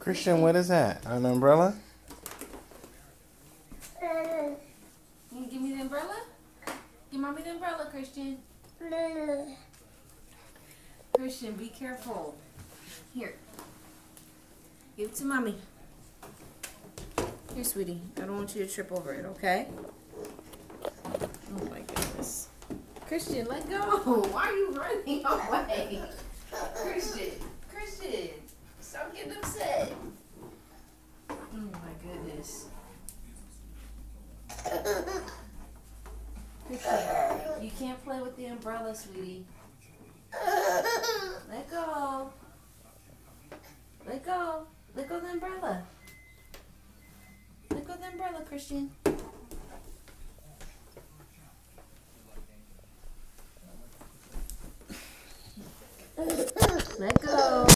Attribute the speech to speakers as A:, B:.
A: Christian, what is that? An umbrella?
B: You give me the umbrella? Give mommy the umbrella, Christian. Christian, be careful. Here. Give it to mommy. Here, sweetie. I don't want you to trip over it, okay? Oh my goodness. Christian, let go. Why are you running away? Christian, stop getting upset. Oh my goodness. Christian, you can't play with the umbrella, sweetie. Let go. Let go. Let go of the umbrella. Let go of the umbrella, Christian. Let go.